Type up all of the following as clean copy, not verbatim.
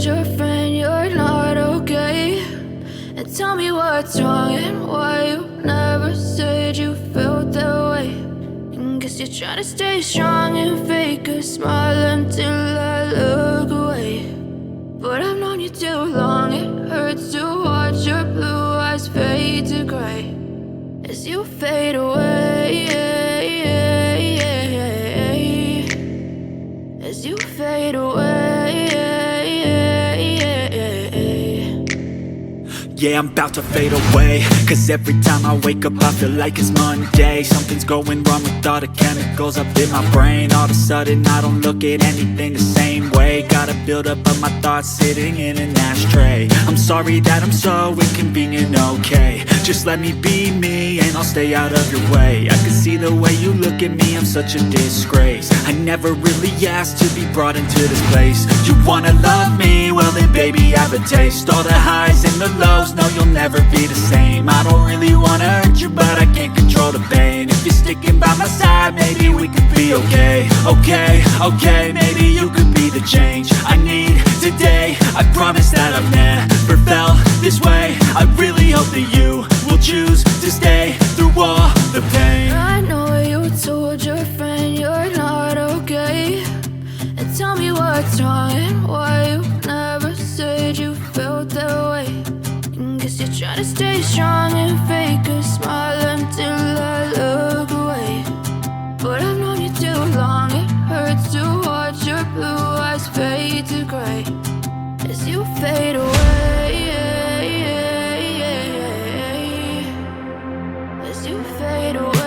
told your friend you're not okay? And tell me what's wrong and why you never said you felt that way. And guess you're trying to stay strong and fake a smile until I look away. But I've known you too long, it hurts to watch your blue eyes fade to gray as you fade away, as you fade away. Yeah, I'm about to fade away, cause every time I wake up I feel like it's Monday. Something's going wrong with all the chemicals up in my brain. All of a sudden I don't look at anything the same way. Got a build-up of my thoughts sitting in an ashtray. I'm sorry that I'm so inconvenient, okay? Just let me be me and I'll stay out of your way. I can see the way you look at me, I'm such a disgrace. I never really asked to be brought into this place. You wanna love me? Well then baby, have a taste. All the highs and the lows, no, you'll never be the same. I don't really wanna hurt you, but I can't control the pain. If you're sticking by my side, maybe we could be okay. Okay, maybe you could be the change I need today. I promise that I've never felt this way. I really hope that you will choose to stay through all the pain. I know you told your friend you're not okay. And tell me what's wrong and why you never said you felt that way. Guess you're trying to stay strong and fake a smile until I look away. But I've known you too long, it hurts to watch your blue eyes fade to gray as you fade away, as you fade away,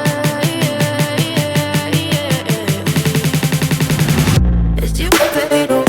as you fade away.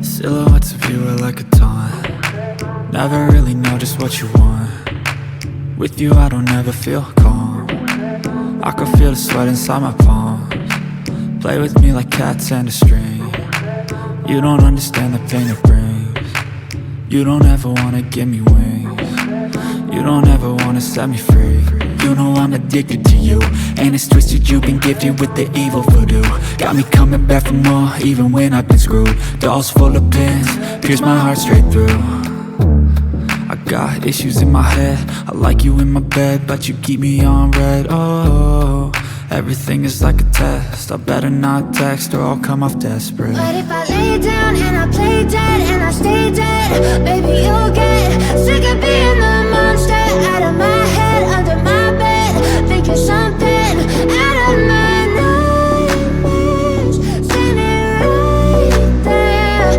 Silhouettes of you are like a taunt. Never really know just what you want. With you I don't ever feel calm. I can feel the sweat inside my palms. Play with me like cats and a string. You don't understand the pain it brings. You don't ever wanna give me wings. You don't ever wanna set me free. You know I'm addicted to you. And it's twisted, you've been gifted with the evil voodoo. Got me coming back for more, even when I've been screwed. Dolls full of pins, pierce my heart straight through. I got issues in my head, I like you in my bed, but you keep me on red. Oh, everything is like a test, I better not text or I'll come off desperate. But if I lay down and I play dead and I stay dead, baby, you'll get sick of being the monster out of my head, under my bed. Think you're something out of my nightmares, standing right there.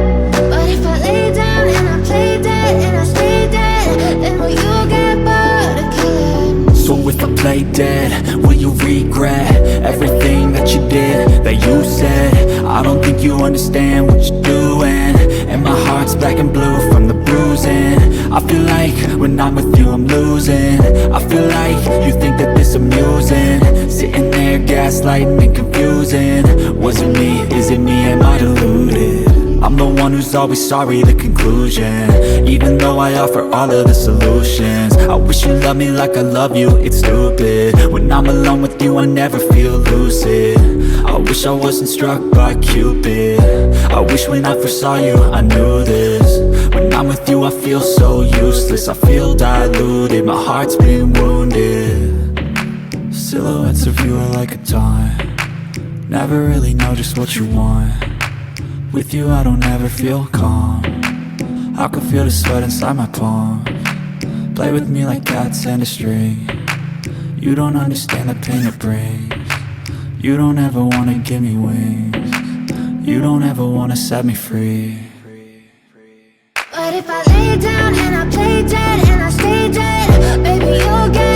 But if I lay down and I play dead and I stay dead, then will you get bored of killing? So if I play dead, will you regret everything that you did, that you said? I don't think you understand what you're doing, and my heart's black and blue from the bruising. I feel like when I'm with you I'm losing. I feel like you think that this amusing, sitting there gaslighting and confusing. Was it me? Is it me? Am I deluded? I'm the one who's always sorry, the conclusion, even though I offer all of the solutions. I wish you loved me like I love you, it's stupid. When I'm alone with you I never feel lucid. I wish I wasn't struck by Cupid. I wish when I first saw you I knew this. When I'm with you I feel so useless, I feel diluted, my heart's been wounded. Silhouettes of you are like a taunt, never really know just what you want. With you I don't ever feel calm, I can feel the sweat inside my palm. Play with me like cats and a string, you don't understand the pain it brings. You don't ever wanna give me wings, you don't ever wanna set me free. But if I lay down and I play dead and I stay dead, baby, you'll get